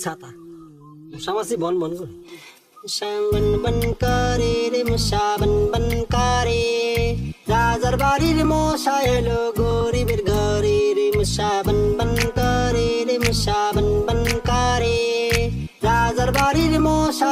ছাতা মশামাছি বন বন করে মশা বন বন করে রে মশা বন বন করে রাজার বাড়ির মশা এলো গরিবের ঘরে রে মশা বন বন করে রে মশা বন বন করে রাজার বাড়ির মশা